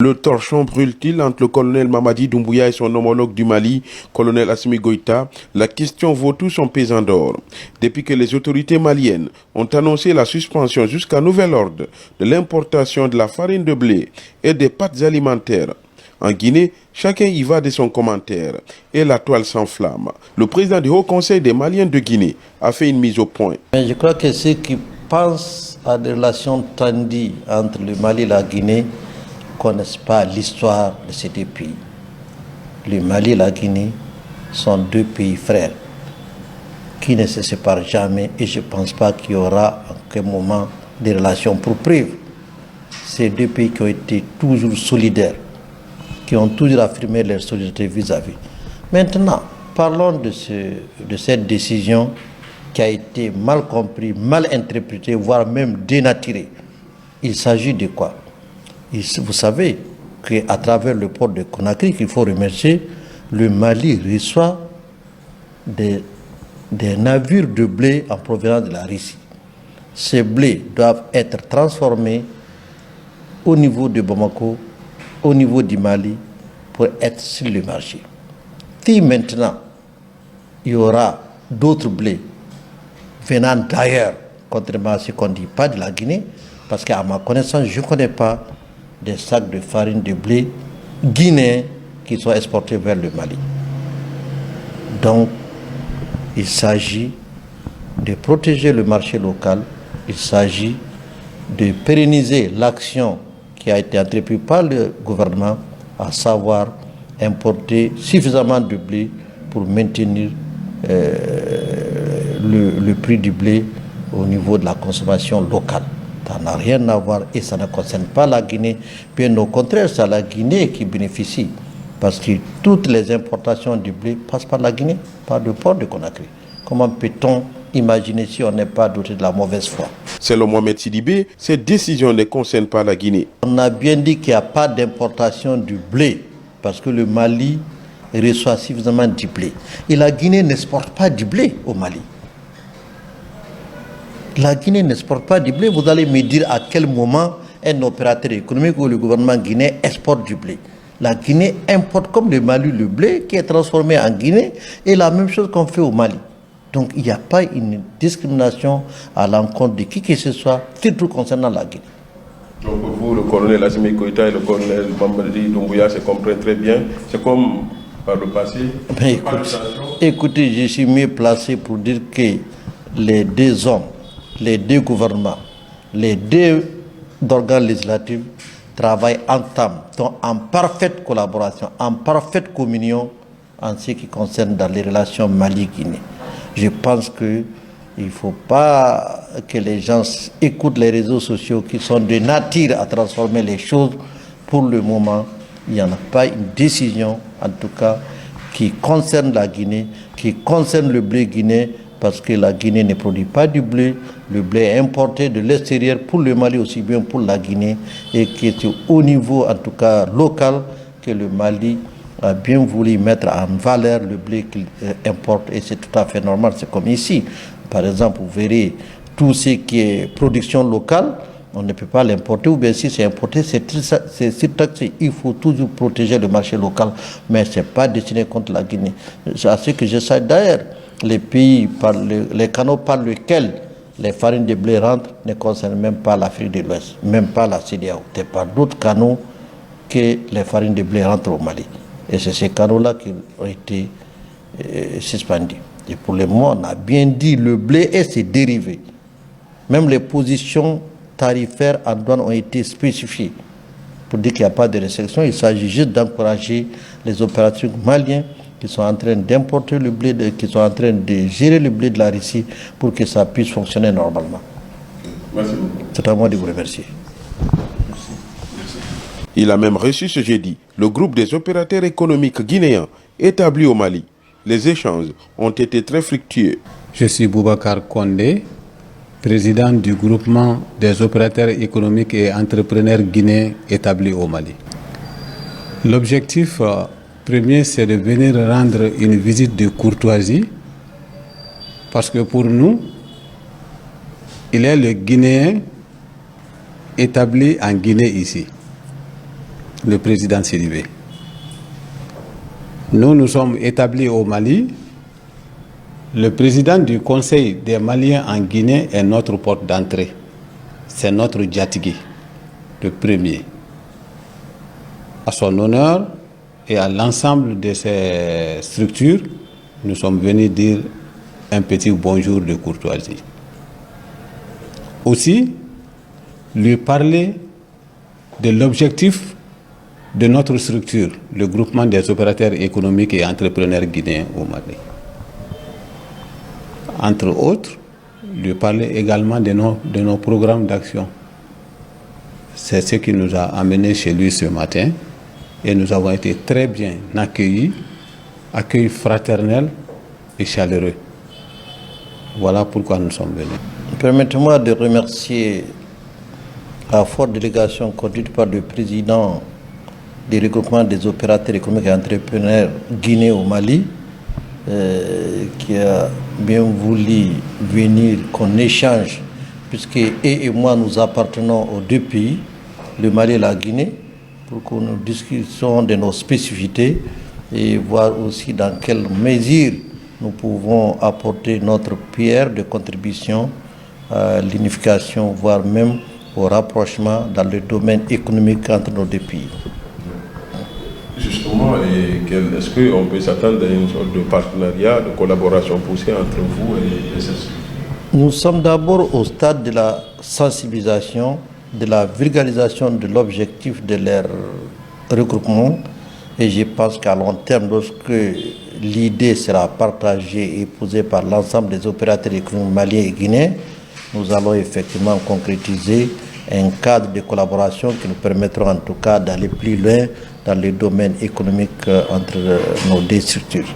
Le torchon brûle-t-il entre le colonel Mamadi Doumbouya et son homologue du Mali, colonel Assimi Goïta? La question vaut tout son pesant d'or. Depuis que les autorités maliennes ont annoncé la suspension jusqu'à nouvel ordre de l'importation de la farine de blé et des pâtes alimentaires, en Guinée, chacun y va de son commentaire et la toile s'enflamme. Le président du Haut Conseil des Maliens de Guinée a fait une mise au point. Je crois que ceux qui pensent à des relations tendues entre le Mali et la Guinée ne connaissent pas l'histoire de ces deux pays. Le Mali et la Guinée sont deux pays frères qui ne se séparent jamais et je ne pense pas qu'il y aura à quel moment des relations pour preuve. Ces deux pays qui ont été toujours solidaires, qui ont toujours affirmé leur solidarité vis-à-vis. Maintenant, parlons de cette décision qui a été mal comprise, mal interprétée, voire même dénaturée. Il s'agit de quoi? Vous savez qu'à travers le port de Conakry, qu'il faut remercier, le Mali reçoit des navires de blé en provenance de la Russie. Ces blés doivent être transformés au niveau de Bamako, au niveau du Mali, pour être sur le marché. Si maintenant, il y aura d'autres blés venant d'ailleurs, contrairement à ce qu'on ne dit pas de la Guinée, parce qu'à ma connaissance, je ne connais pas des sacs de farine de blé guinéens qui sont exportés vers le Mali. Donc, il s'agit de protéger le marché local, il s'agit de pérenniser l'action qui a été entreprise par le gouvernement, à savoir importer suffisamment de blé pour maintenir le prix du blé au niveau de la consommation locale. Ça n'a rien à voir et ça ne concerne pas la Guinée. Bien au contraire, c'est la Guinée qui bénéficie. Parce que toutes les importations du blé passent par la Guinée, par le port de Conakry. Comment peut-on imaginer si on n'est pas doté de la mauvaise foi? Selon Mohamed Sidibé, cette décision ne concerne pas la Guinée. On a bien dit qu'il n'y a pas d'importation du blé, parce que le Mali reçoit suffisamment du blé. Et la Guinée n'exporte pas du blé au Mali. La Guinée n'exporte pas du blé. Vous allez me dire à quel moment un opérateur économique ou le gouvernement guinéen exporte du blé. La Guinée importe comme le Mali le blé qui est transformé en Guinée et la même chose qu'on fait au Mali. Donc il n'y a pas une discrimination à l'encontre de qui que ce soit, surtout concernant la Guinée. Donc pour vous, le colonel Assimi Goïta et le colonel Mamadi Doumbouya se comprennent très bien. C'est comme par le passé. Mais écoutez, je suis mieux placé pour dire que les deux hommes, les deux gouvernements, les deux organes législatifs travaillent en parfaite collaboration, en parfaite communion en ce qui concerne dans les relations Mali-Guinée. Je pense qu'il ne faut pas que les gens écoutent les réseaux sociaux qui sont de nature à transformer les choses. Pour le moment, il n'y en a pas une décision, en tout cas, qui concerne la Guinée, qui concerne le blé guinéen, parce que la Guinée ne produit pas du blé. Le blé est importé de l'extérieur pour le Mali aussi bien pour la Guinée, et qui est au niveau, en tout cas local, que le Mali a bien voulu mettre en valeur le blé qu'il importe, et c'est tout à fait normal. C'est comme ici. Par exemple, vous verrez tout ce qui est production locale, on ne peut pas l'importer, ou bien si c'est importé, c'est surtaxé. Il faut toujours protéger le marché local, mais ce n'est pas destiné contre la Guinée. À ce que je sais d'ailleurs, les pays, les canaux par lesquels les farines de blé rentrent ne concernent même pas l'Afrique de l'Ouest, même pas la CEDEAO. C'est par d'autres canaux que les farines de blé rentrent au Mali. Et c'est ces canaux-là qui ont été suspendus. Et pour le moment, on a bien dit le blé et ses dérivés. Même les positions tarifaires en douane ont été spécifiées pour dire qu'il n'y a pas de restriction. Il s'agit juste d'encourager les opérateurs maliens qui sont en train d'importer le blé, qui sont en train de gérer le blé de la Russie pour que ça puisse fonctionner normalement. Merci beaucoup. C'est à moi de vous remercier. Il a même reçu ce jeudi le groupe des opérateurs économiques guinéens établis au Mali. Les échanges ont été très fructueux. Je suis Boubacar Kondé, président du groupement des opérateurs économiques et entrepreneurs guinéens établis au Mali. L'objectif premier, c'est de venir rendre une visite de courtoisie, parce que pour nous, il est le Guinéen établi en Guinée ici. le président Sidibé. Nous sommes établis au Mali. Le président du Conseil des Maliens en Guinée est notre porte d'entrée. C'est notre Djatigui, le premier. À son honneur et à l'ensemble de ces structures, nous sommes venus dire un petit bonjour de courtoisie. Aussi, lui parler de l'objectif de notre structure, le groupement des opérateurs économiques et entrepreneurs guinéens au Mali. Entre autres, lui parler également de nos programmes d'action. C'est ce qui nous a amenés chez lui ce matin et nous avons été très bien accueillis, accueil fraternel et chaleureux. Voilà pourquoi nous sommes venus. Permettez-moi de remercier la forte délégation conduite par le président du regroupement des opérateurs économiques et entrepreneurs guinéens au Mali, qui a bien voulu venir qu'on échange, puisque et moi nous appartenons aux deux pays, le Mali et la Guinée, pour que nous discutions de nos spécificités et voir aussi dans quelle mesure nous pouvons apporter notre pierre de contribution à l'unification, voire même au rapprochement dans le domaine économique entre nos deux pays. Justement, est-ce qu'on peut s'attendre à une sorte de partenariat, de collaboration poussée entre vous et ces structures? Nous sommes d'abord au stade de la sensibilisation, de la vulgarisation de l'objectif de leur regroupement. Et je pense qu'à long terme, lorsque l'idée sera partagée et posée par l'ensemble des opérateurs économiques maliens et guinéens, nous allons effectivement concrétiser un cadre de collaboration qui nous permettra en tout cas d'aller plus loin dans les domaines économiques entre nos deux structures.